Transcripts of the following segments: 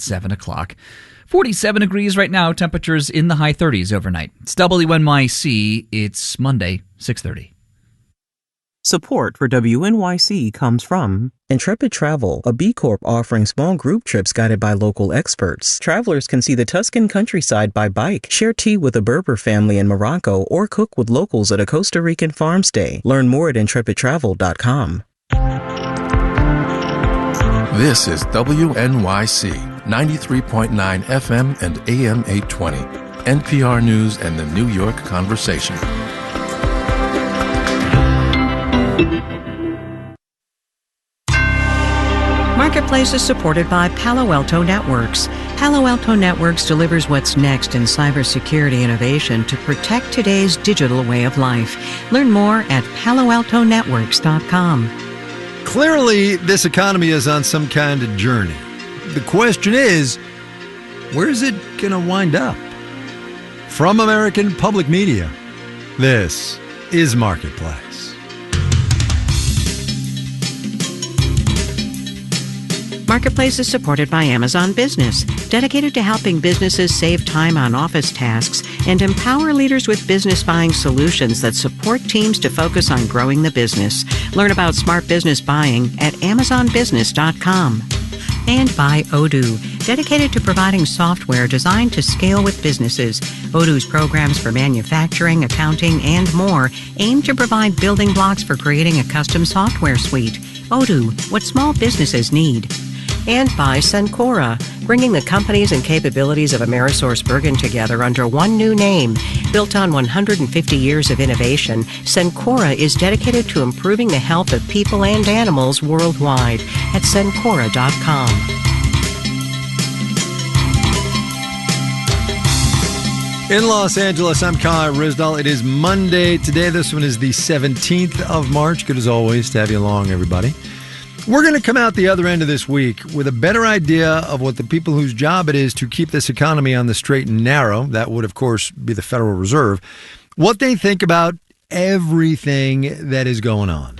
7 o'clock. 47 degrees right now, temperatures in the high 30s overnight. It's WNYC, it's Monday, 6:30. Support for WNYC comes from Intrepid Travel, a B Corp offering small group trips guided by local experts. Travelers can see the Tuscan countryside by bike, share tea with a Berber family in Morocco, or cook with locals at a Costa Rican farm stay. Learn more at intrepidtravel.com. This is WNYC 93.9 FM and AM 820, NPR News and the New York Conversation. Marketplace is supported by Palo Alto Networks. Palo Alto Networks delivers what's next in cybersecurity innovation to protect today's digital way of life. Learn more at paloaltonetworks.com. Clearly, this economy is on some kind of journey. The question is, where's it going to wind up? From American Public Media, this is Marketplace. Marketplace is supported by Amazon Business, dedicated to helping businesses save time on office tasks and empower leaders with business buying solutions that support teams to focus on growing the business. Learn about smart business buying at amazonbusiness.com. And by Odoo, dedicated to providing software designed to scale with businesses. Odoo's programs for manufacturing, accounting, and more aim to provide building blocks for creating a custom software suite. Odoo, what small businesses need. And by Cencora, bringing the companies and capabilities of AmerisourceBergen together under one new name. Built on 150 years of innovation, Cencora is dedicated to improving the health of people and animals worldwide at Cencora.com. In Los Angeles, I'm Kai Ryssdal. It is Monday today. This one is the 17th of March. Good as always to have you along, everybody. We're going to come out the other end of this week with a better idea of what the people whose job it is to keep this economy on the straight and narrow, that would, of course, be the Federal Reserve, what they think about everything that is going on.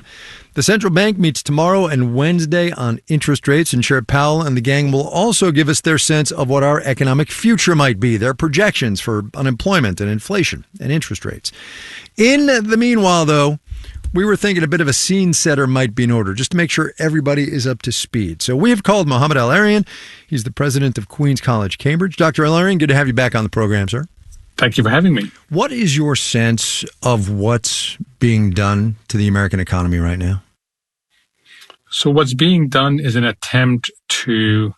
The central bank meets tomorrow and Wednesday on interest rates, and Chair Powell and the gang will also give us their sense of what our economic future might be, their projections for unemployment and inflation and interest rates. In the meanwhile, though, we were thinking a bit of a scene setter might be in order, just to make sure everybody is up to speed. So we have called Mohamed El-Erian. He's the president of Queens College, Cambridge. Dr. El-Erian, good to have you back on the program, sir. Thank you for having me. What is your sense of what's being done to the American economy right now? So what's being done is an attempt to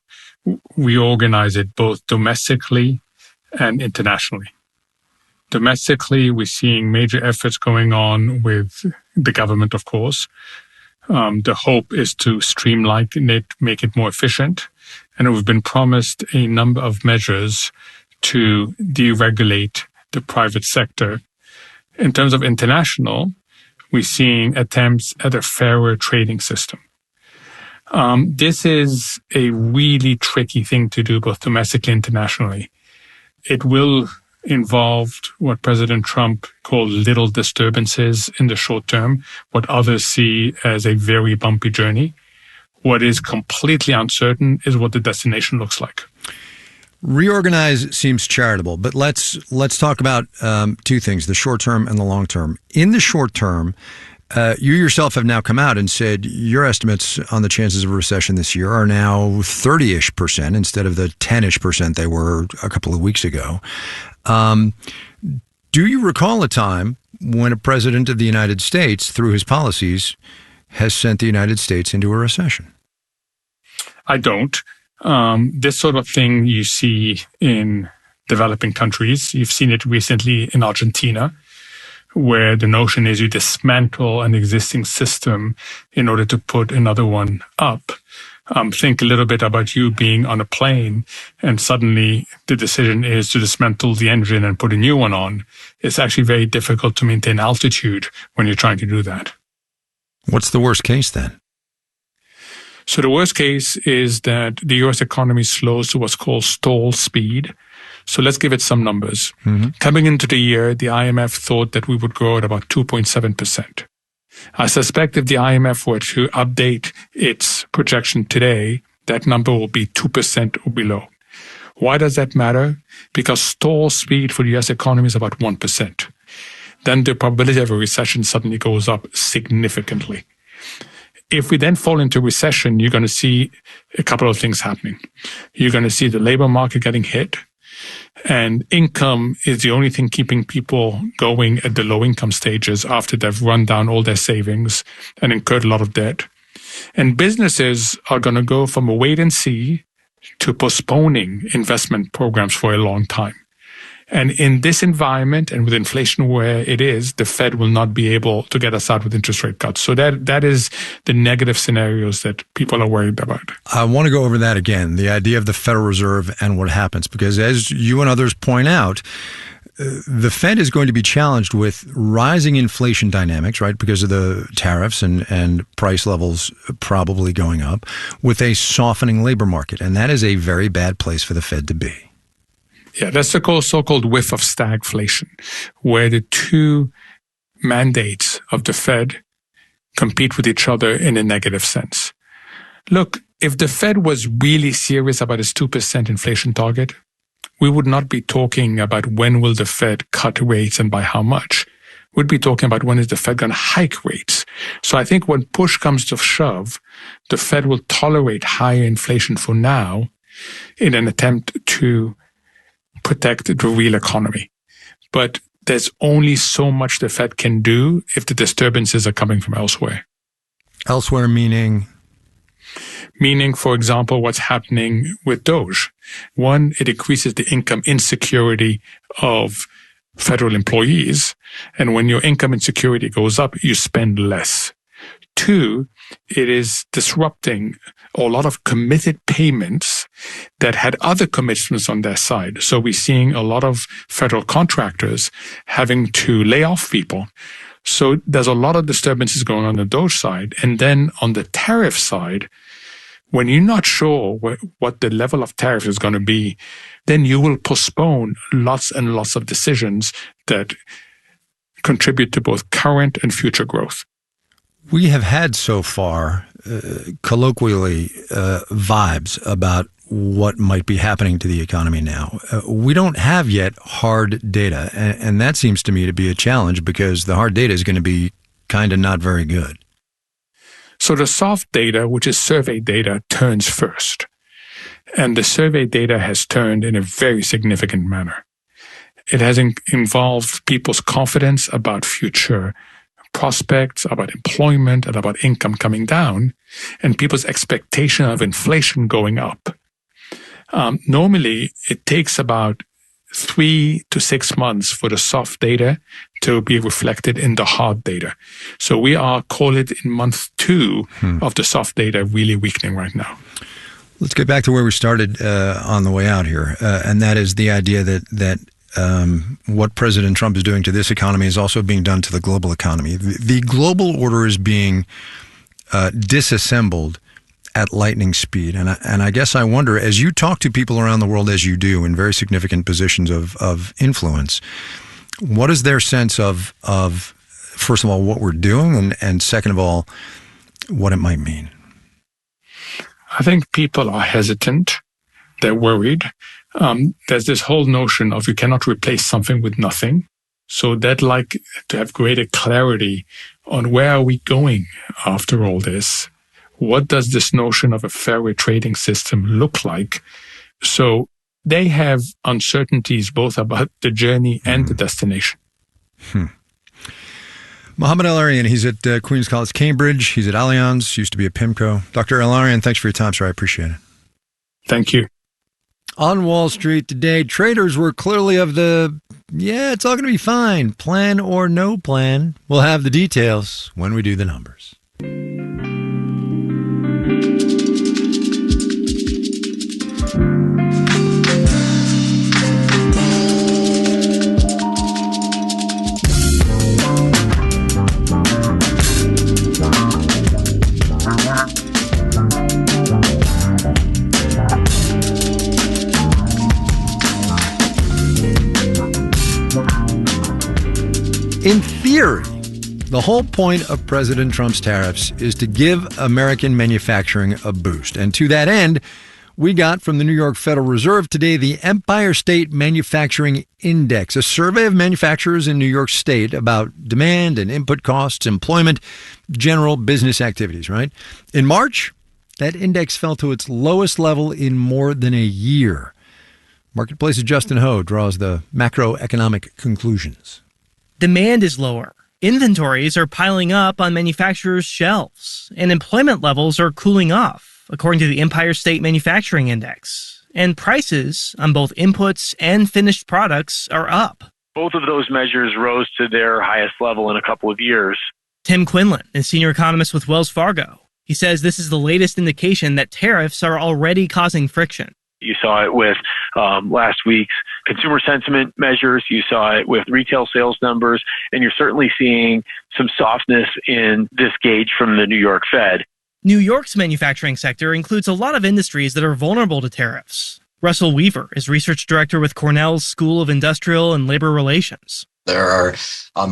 reorganize it both domestically and internationally. Domestically, we're seeing major efforts going on with the government, of course. The hope is to streamline it, make it more efficient. And we've been promised a number of measures to deregulate the private sector. In terms of international, we're seeing attempts at a fairer trading system. This is a really tricky thing to do both domestically and internationally. It will involve what President Trump called little disturbances in the short term, what others see as a very bumpy journey. What is completely uncertain is what the destination looks like. Reorganize seems charitable, but let's talk about two things, the short term and the long term. In the short term, you yourself have now come out and said your estimates on the chances of a recession this year are now 30-ish% instead of the 10-ish% they were a couple of weeks ago. Do you recall a time when a president of the United States, through his policies, has sent the United States into a recession? I don't. This sort of thing you see in developing countries. You've seen it recently in Argentina, where the notion is you dismantle an existing system in order to put another one up. Think a little bit about you being on a plane and suddenly the decision is to dismantle the engine and put a new one on. It's actually very difficult to maintain altitude when you're trying to do that. What's the worst case then? So the worst case is that the U.S. economy slows to what's called stall speed. So let's give it some numbers. Mm-hmm. Coming into the year, the IMF thought that we would grow at about 2.7%. I suspect if the IMF were to update its projection today, that number will be 2% or below. Why does that matter? Because stall speed for the US economy is about 1%. Then the probability of a recession suddenly goes up significantly. If we then fall into recession, you're going to see a couple of things happening. You're going to see the labor market getting hit, and income is the only thing keeping people going at the low income stages after they've run down all their savings and incurred a lot of debt. And businesses are going to go from a wait and see to postponing investment programs for a long time. And in this environment and with inflation where it is, the Fed will not be able to get us out with interest rate cuts. So that is the negative scenarios that people are worried about. I want to go over that again, the idea of the Federal Reserve and what happens, because as you and others point out, the Fed is going to be challenged with rising inflation dynamics, right, because of the tariffs and price levels probably going up, with a softening labor market. And that is a very bad place for the Fed to be. Yeah, that's the so-called whiff of stagflation, where the two mandates of the Fed compete with each other in a negative sense. Look, if the Fed was really serious about its 2% inflation target, we would not be talking about when will the Fed cut rates and by how much. We'd be talking about when is the Fed going to hike rates. So I think when push comes to shove, the Fed will tolerate higher inflation for now in an attempt to protect the real economy. But there's only so much the Fed can do if the disturbances are coming from elsewhere. Elsewhere meaning? Meaning, for example, what's happening with DOGE. One, it increases the income insecurity of federal employees. And when your income insecurity goes up, you spend less. Two, it is disrupting a lot of committed payments that had other commitments on their side. So we're seeing a lot of federal contractors having to lay off people. So there's a lot of disturbances going on the DOGE side. And then on the tariff side, when you're not sure what the level of tariff is going to be, then you will postpone lots and lots of decisions that contribute to both current and future growth. We have had so far, colloquially, vibes about what might be happening to the economy now. We don't have yet hard data, and that seems to me to be a challenge because the hard data is going to be kind of not very good. So the soft data, which is survey data, turns first. And the survey data has turned in a very significant manner. It has involved people's confidence about future prospects, about employment, and about income coming down, and people's expectation of inflation going up. Normally, it takes about 3 to 6 months for the soft data to be reflected in the hard data. So we are, call it in month 2 of the soft data really weakening right now. Let's get back to where we started on the way out here, and that is the idea that what President Trump is doing to this economy is also being done to the global economy. The global order is being disassembled at lightning speed. And I guess I wonder, as you talk to people around the world, as you do in very significant positions of influence, what is their sense of first of all, what we're doing, and second of all, what it might mean? I think people are hesitant. They're worried. There's this whole notion of you cannot replace something with nothing. So they'd like to have greater clarity on where are we going after all this? What does this notion of a fair trading system look like? So they have uncertainties both about the journey and the destination. Mohamed El-Erian, he's at Queen's College, Cambridge. He's at Allianz, used to be at PIMCO. Dr. El-Erian, thanks for your time, sir. I appreciate it. Thank you. On Wall Street today, traders were clearly of the, it's all going to be fine, plan or no plan. We'll have the details when we do the numbers. In theory, The whole point of President Trump's tariffs is to give American manufacturing a boost. And to that end, we got from the New York Federal Reserve today the Empire State Manufacturing Index, a survey of manufacturers in New York State about demand and input costs, employment, general business activities, right? In March, that index fell to its lowest level in more than a year. Marketplace's Justin Ho draws the macroeconomic conclusions. Demand is lower. Inventories are piling up on manufacturers' shelves, and employment levels are cooling off, according to the Empire State Manufacturing Index. And prices on both inputs and finished products are up. Both of those measures rose to their highest level in a couple of years. Tim Quinlan is senior economist with Wells Fargo. He says this is the latest indication that tariffs are already causing friction. You saw it with last week's consumer sentiment measures. You saw it with retail sales numbers, and you're certainly seeing some softness in this gauge from the New York Fed. New York's manufacturing sector includes a lot of industries that are vulnerable to tariffs. Russell Weaver is research director with Cornell's School of Industrial and Labor Relations. There are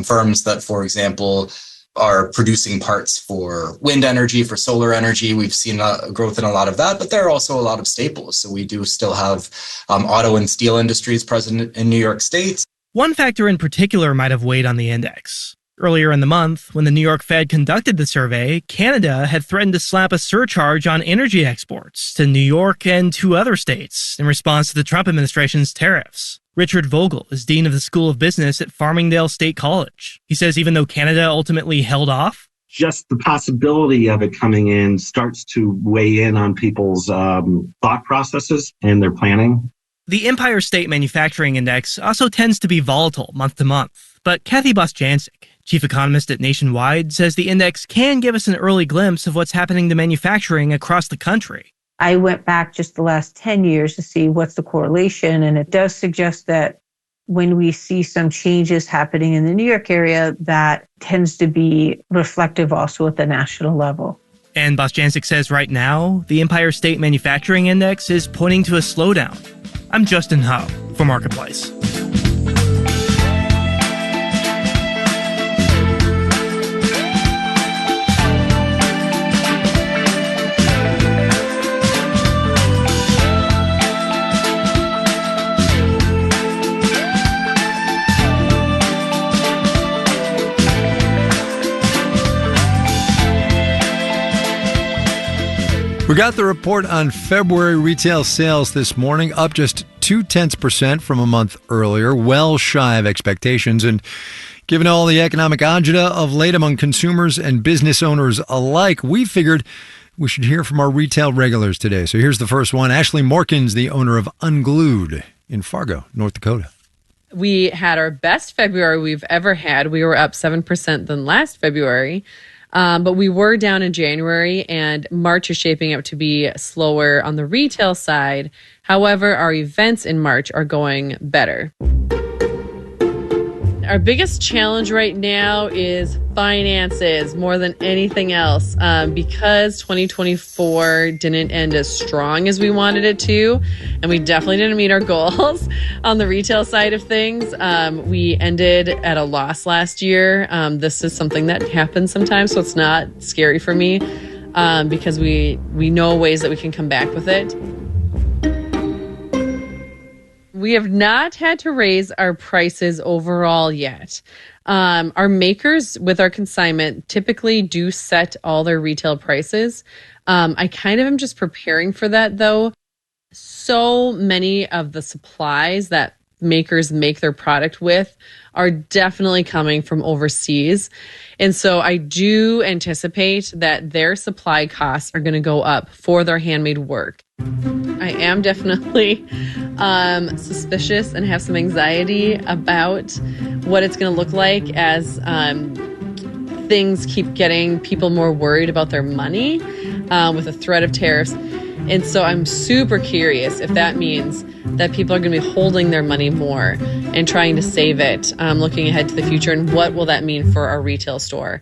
firms that, for example, are producing parts for wind energy, for solar energy. We've seen growth in a lot of that, but there are also a lot of staples. So we do still have auto and steel industries present in New York State. One factor in particular might have weighed on the index. Earlier in the month, when the New York Fed conducted the survey, Canada had threatened to slap a surcharge on energy exports to New York and 2 other states in response to the Trump administration's tariffs. Richard Vogel is dean of the School of Business at Farmingdale State College. He says even though Canada ultimately held off, just the possibility of it coming in starts to weigh in on people's thought processes and their planning. The Empire State Manufacturing Index also tends to be volatile month to month. But Kathy Bostjancic, chief economist at Nationwide, says the index can give us an early glimpse of what's happening to manufacturing across the country. I went back just the last 10 years to see what's the correlation, and it does suggest that when we see some changes happening in the New York area, that tends to be reflective also at the national level. And Bostjancic says right now, the Empire State Manufacturing Index is pointing to a slowdown. I'm Justin Ho for Marketplace. We got the report on February retail sales this morning, up just 0.2% from a month earlier, well shy of expectations. And given all the economic agita of late among consumers and business owners alike, we figured we should hear from our retail regulars today. So here's the first one. Ashley Morkins, the owner of Unglued in Fargo, North Dakota. We had our best February we've ever had. We were up 7% than last February. But we were down in January, and March is shaping up to be slower on the retail side. However, our events in March are going better. Our biggest challenge right now is finances more than anything else, because 2024 didn't end as strong as we wanted it to, and we definitely didn't meet our goals on the retail side of things. We ended at a loss last year. This is something that happens sometimes, so it's not scary for me, because we know ways that we can come back with it. We have not had to raise our prices overall yet. Our makers with our consignment typically do set all their retail prices. I kind of am just preparing for that, though. So many of the supplies that makers make their product with are definitely coming from overseas. And so I do anticipate that their supply costs are going to go up for their handmade work. I am definitely suspicious and have some anxiety about what it's going to look like as things keep getting people more worried about their money with the threat of tariffs. And so I'm super curious if that means that people are going to be holding their money more and trying to save it, looking ahead to the future, and what will that mean for our retail store?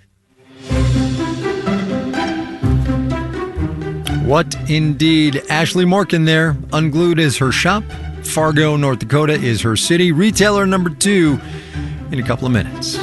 What indeed. Ashley Morkin there. Unglued is her shop. Fargo, North Dakota is her city. Retailer number 2 in a couple of minutes.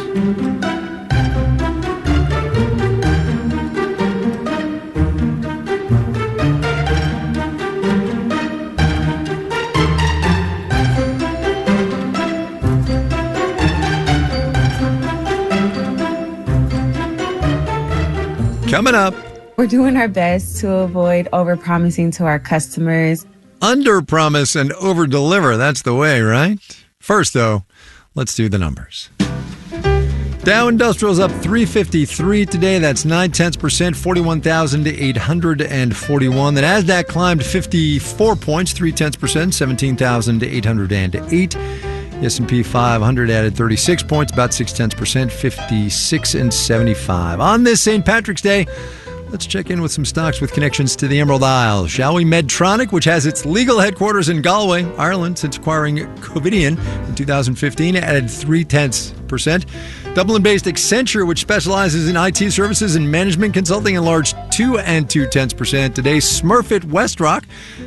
Coming up. We're doing our best to avoid overpromising to our customers. Under-promise and over-deliver. That's the way, right? First, though, let's do the numbers. Dow Industrial's up 353 today. That's 0.9%, 41,841. The Nasdaq climbed 54 points, 0.3%, 17,808. The S&P 500 added 36 points, about 0.6%, 56,75. On this St. Patrick's Day, let's check in with some stocks with connections to the Emerald Isle, shall we? Medtronic, which has its legal headquarters in Galway, Ireland, since acquiring Covidien in 2015, added 0.3%. Dublin-based Accenture, which specializes in IT services and management consulting, enlarged 2.2%. Today, Smurfit Westrock,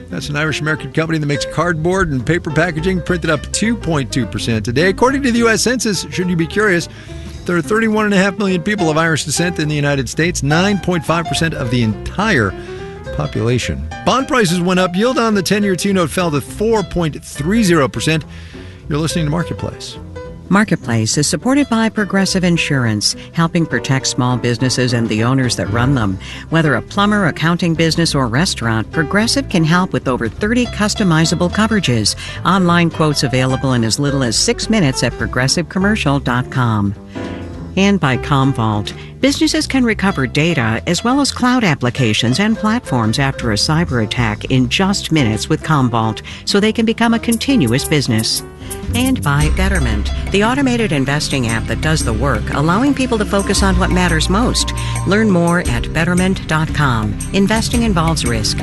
that's an Irish-American company that makes cardboard and paper packaging, printed up 2.2% today. According to the U.S. Census, should you be curious, there are 31.5 million people of Irish descent in the United States, 9.5% of the entire population. Bond prices went up. Yield on the 10-year T-note fell to 4.30%. You're listening to Marketplace. Marketplace is supported by Progressive Insurance, helping protect small businesses and the owners that run them. Whether a plumber, accounting business, or restaurant, Progressive can help with over 30 customizable coverages. Online quotes available in as little as 6 minutes at progressivecommercial.com. And by Commvault. Businesses can recover data as well as cloud applications and platforms after a cyber attack in just minutes with Commvault, so they can become a continuous business. And by Betterment, the automated investing app that does the work, allowing people to focus on what matters most. Learn more at Betterment.com. Investing involves risk.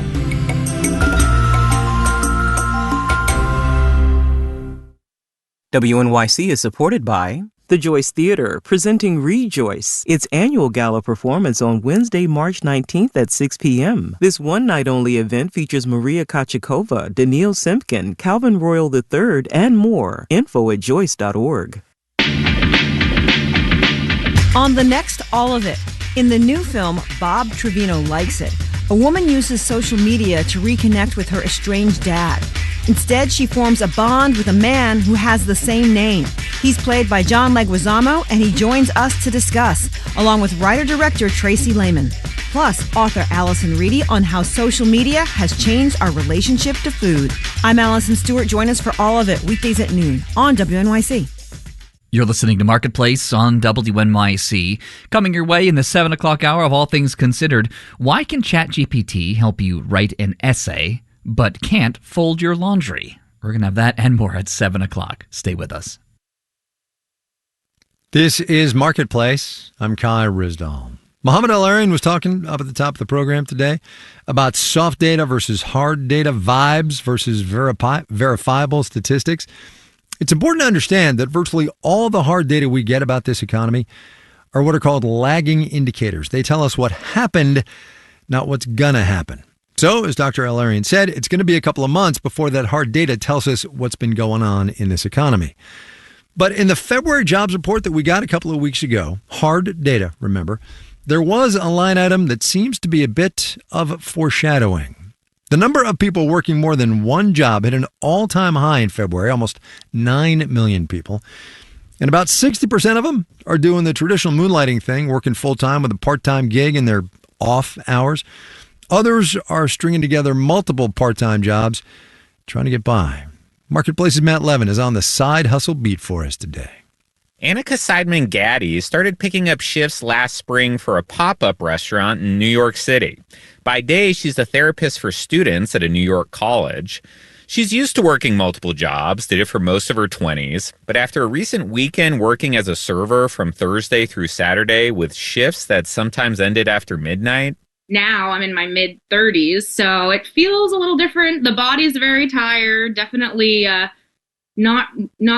WNYC is supported by the Joyce Theater, presenting Rejoice, its annual gala performance on Wednesday, March 19th at 6 p.m. This one-night-only event features Maria Kachikova, Daniil Simpkin, Calvin Royal III, and more. Info at joyce.org. On the next All of It, in the new film, Bob Trevino Likes It, a woman uses social media to reconnect with her estranged dad. Instead, she forms a bond with a man who has the same name. He's played by John Leguizamo, and he joins us to discuss, along with writer-director Tracy Lehman. Plus, author Allison Reedy on how social media has changed our relationship to food. I'm Allison Stewart. Join us for All of It, weekdays at noon on WNYC. You're listening to Marketplace on WNYC. Coming your way in the 7 o'clock hour of All Things Considered, why can ChatGPT help you write an essay but can't fold your laundry? We're going to have that and more at 7 o'clock. Stay with us. This is Marketplace. I'm Kai Ryssdal. Mohamed El-Erian was talking up at the top of the program today about soft data versus hard data, vibes versus verifiable statistics. It's important to understand that virtually all the hard data we get about this economy are what are called lagging indicators. They tell us what happened, not what's going to happen. So, as Dr. El-Erian said, it's going to be a couple of months before that hard data tells us what's been going on in this economy. But in the February jobs report that we got a couple of weeks ago, hard data, remember, there was a line item that seems to be a bit of foreshadowing. The number of people working more than one job hit an all-time high in February, almost 9 million people. And about 60% of them are doing the traditional moonlighting thing, working full-time with a part-time gig in their off hours. Others are stringing together multiple part-time jobs, trying to get by. Marketplace's Matt Levin is on the side hustle beat for us today. Annika Seidman-Gaddy started picking up shifts last spring for a pop-up restaurant in New York City. By day, she's a therapist for students at a New York college. She's used to working multiple jobs, did it for most of her 20s, but after a recent weekend working as a server from Thursday through Saturday with shifts that sometimes ended after midnight, now I'm in my mid-30s, so it feels a little different. The body's very tired. Definitely not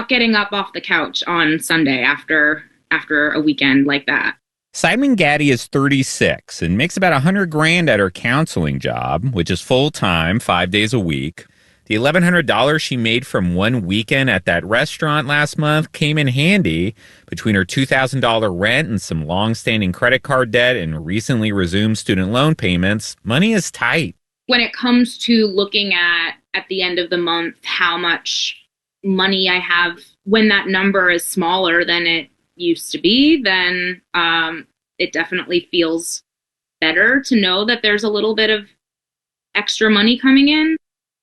getting up off the couch on Sunday after a weekend like that. Seidman-Gaddy is 36 and makes about $100,000 at her counseling job, which is full-time, 5 days a week. The $1,100 she made from one weekend at that restaurant last month came in handy between her $2,000 rent and some long-standing credit card debt and recently resumed student loan payments. Money is tight. When it comes to looking at the end of the month, how much money I have, when that number is smaller than it used to be, then it definitely feels better to know that there's a little bit of extra money coming in.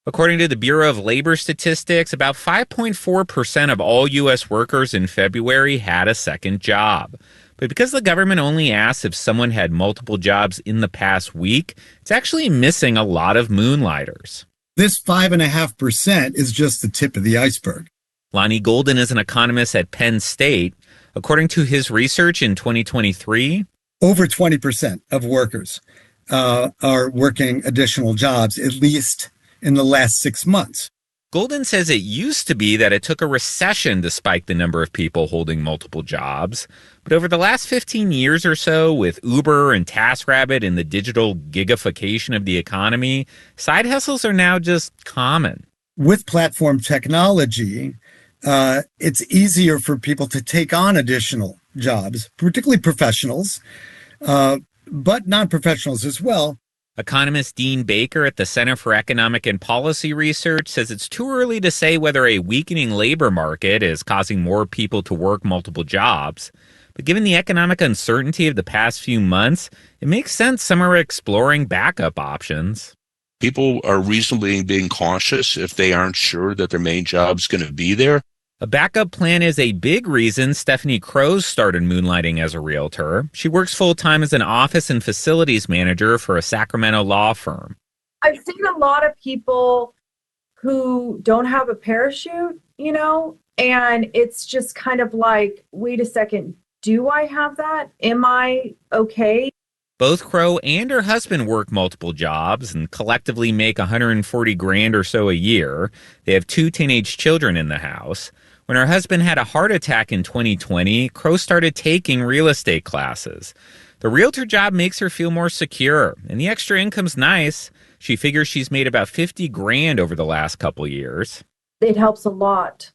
According to the Bureau of Labor Statistics, about 5.4% of all U.S. workers in February had a second job. But because the government only asks if someone had multiple jobs in the past week, it's actually missing a lot of moonlighters. This 5.5% is just the tip of the iceberg. Lonnie Golden is an economist at Penn State. According to his research in 2023, over 20% of workers are working additional jobs, at least in the last 6 months. Golden says it used to be that it took a recession to spike the number of people holding multiple jobs. But over the last 15 years or so, with Uber and TaskRabbit and the digital gigification of the economy, side hustles are now just common. With platform technology, it's easier for people to take on additional jobs, particularly professionals, but non-professionals as well. Economist Dean Baker at the Center for Economic and Policy Research says it's too early to say whether a weakening labor market is causing more people to work multiple jobs. But given the economic uncertainty of the past few months, it makes sense some are exploring backup options. People are reasonably being cautious if they aren't sure that their main job's going to be there. A backup plan is a big reason Stephanie Crows started moonlighting as a realtor. She works full-time as an office and facilities manager for a Sacramento law firm. I've seen a lot of people who don't have a parachute, and it's just kind of like, wait a second, do I have that? Am I okay? Both Crow and her husband work multiple jobs and collectively make $140,000 or so a year. They have 2 teenage children in the house. When her husband had a heart attack in 2020, Crow started taking real estate classes. The realtor job makes her feel more secure, and the extra income's nice. She figures she's made about $50,000 over the last couple years. It helps a lot.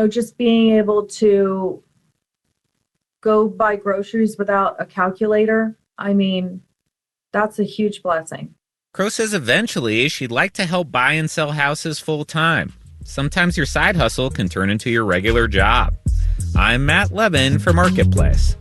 Just being able to go buy groceries without a calculator. That's a huge blessing. Crow says eventually she'd like to help buy and sell houses full time. Sometimes your side hustle can turn into your regular job. I'm Matt Levin for Marketplace.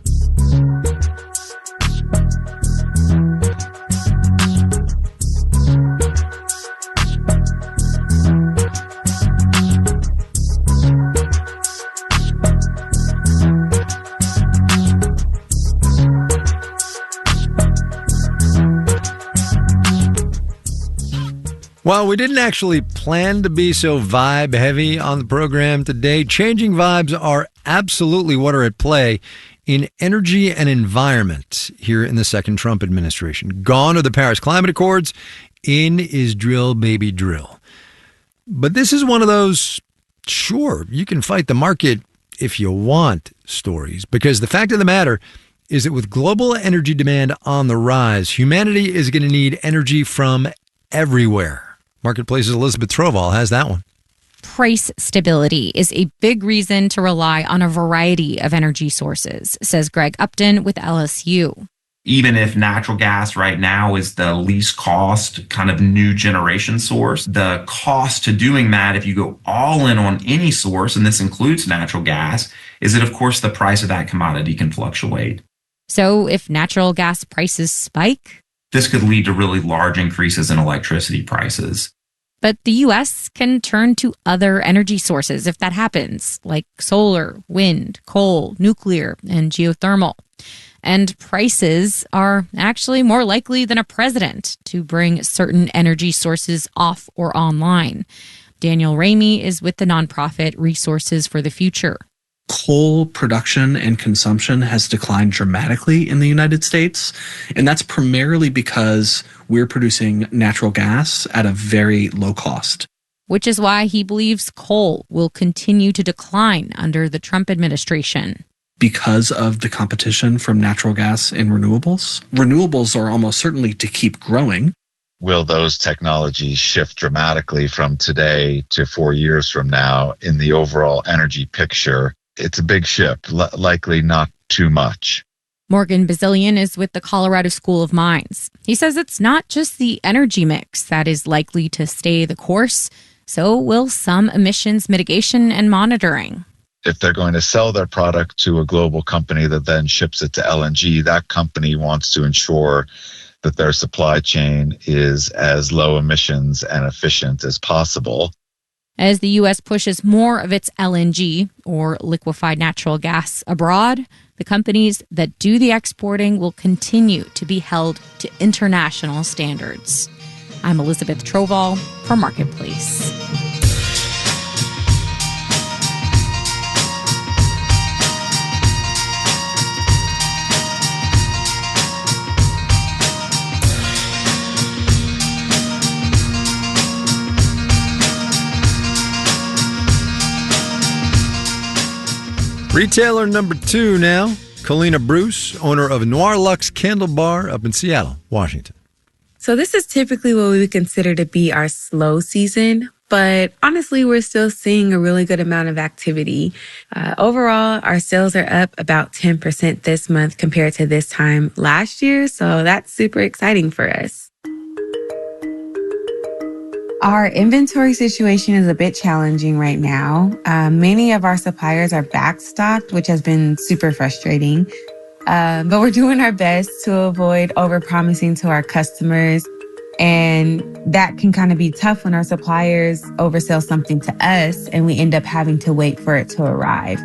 While we didn't actually plan to be so vibe heavy on the program today, changing vibes are absolutely what are at play in energy and environment here in the second Trump administration. Gone are the Paris Climate Accords. In is drill, baby, drill. But this is one of those, sure, you can fight the market if you want stories, because the fact of the matter is that with global energy demand on the rise, humanity is going to need energy from everywhere. Marketplace's Elizabeth Troval has that one. Price stability is a big reason to rely on a variety of energy sources, says Greg Upton with LSU. Even if natural gas right now is the least cost kind of new generation source, the cost to doing that, if you go all in on any source, and this includes natural gas, is that, of course, the price of that commodity can fluctuate. So if natural gas prices spike, this could lead to really large increases in electricity prices. But the U.S. can turn to other energy sources if that happens, like solar, wind, coal, nuclear, and geothermal. And prices are actually more likely than a president to bring certain energy sources off or online. Daniel Ramey is with the nonprofit Resources for the Future. Coal production and consumption has declined dramatically in the United States, and that's primarily because we're producing natural gas at a very low cost. Which is why he believes coal will continue to decline under the Trump administration. Because of the competition from natural gas and renewables. Renewables are almost certainly to keep growing. Will those technologies shift dramatically from today to 4 years from now in the overall energy picture? It's a big shift, likely not too much. Morgan Bazillion is with the Colorado School of Mines. He says it's not just the energy mix that is likely to stay the course, so will some emissions mitigation and monitoring. If they're going to sell their product to a global company that then ships it to LNG, that company wants to ensure that their supply chain is as low emissions and efficient as possible. As the U.S. pushes more of its LNG, or liquefied natural gas, abroad, the companies that do the exporting will continue to be held to international standards. I'm Elizabeth Troval for Marketplace. Retailer number 2 now, Kalina Bruce, owner of Noir Luxe Candle Bar up in Seattle, Washington. So this is typically what we would consider to be our slow season, but honestly, we're still seeing a really good amount of activity. Overall, our sales are up about 10% this month compared to this time last year, so that's super exciting for us. Our inventory situation is a bit challenging right now. Many of our suppliers are backstocked, which has been super frustrating. But we're doing our best to avoid overpromising to our customers. And that can kind of be tough when our suppliers oversell something to us and we end up having to wait for it to arrive.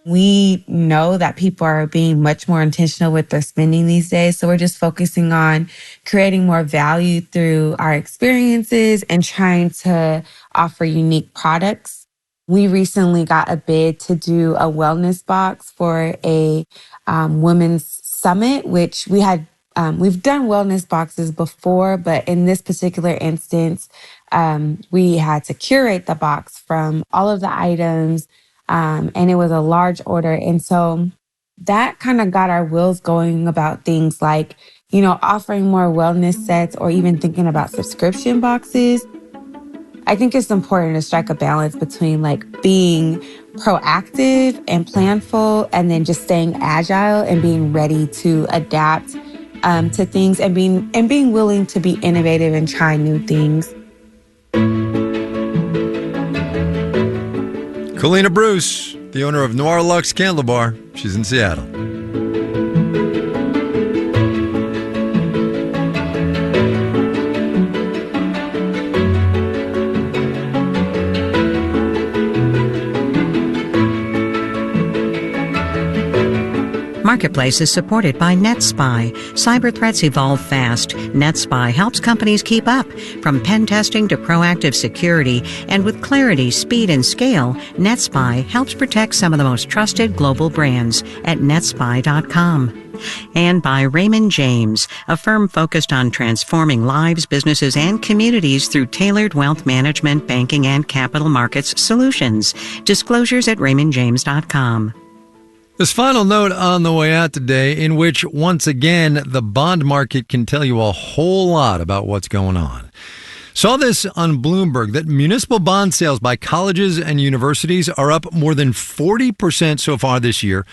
We know that people are being much more intentional with their spending these days. So we're just focusing on creating more value through our experiences and trying to offer unique products. We recently got a bid to do a wellness box for a women's summit, which we've done wellness boxes before, but in this particular instance, we had to curate the box from all of the items. And it was a large order. And so that kind of got our wheels going about things like, offering more wellness sets or even thinking about subscription boxes. I think it's important to strike a balance between being proactive and planful and then just staying agile and being ready to adapt to things and being willing to be innovative and try new things. Kalina Bruce, the owner of Noir Luxe Candle Bar. She's in Seattle. Marketplace is supported by NetSpy. Cyber threats evolve fast. NetSpy helps companies keep up. From pen testing to proactive security, and with clarity, speed, and scale, NetSpy helps protect some of the most trusted global brands at netspy.com. And by Raymond James, a firm focused on transforming lives, businesses, and communities through tailored wealth management, banking, and capital markets solutions. Disclosures at raymondjames.com. This final note on the way out today, in which, once again, the bond market can tell you a whole lot about what's going on. Saw this on Bloomberg that municipal bond sales by colleges and universities are up more than 40% so far this year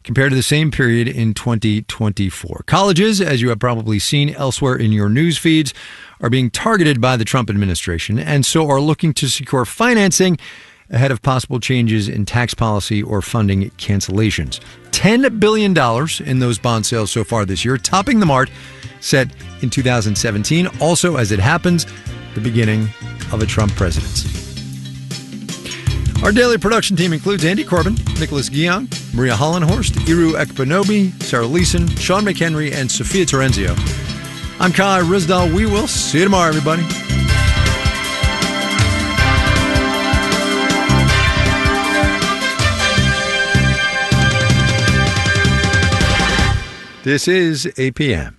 compared to the same period in 2024. Colleges, as you have probably seen elsewhere in your news feeds, are being targeted by the Trump administration and so are looking to secure financing ahead of possible changes in tax policy or funding cancellations. $10 billion in those bond sales so far this year, topping the mark set in 2017. Also, as it happens, the beginning of a Trump presidency. Our daily production team includes Andy Corbin, Nicholas Guillaume, Maria Hollenhorst, Iru Ekpanobi, Sarah Leeson, Sean McHenry, and Sophia Terenzio. I'm Kai Rizdal. We will see you tomorrow, everybody. This is APM.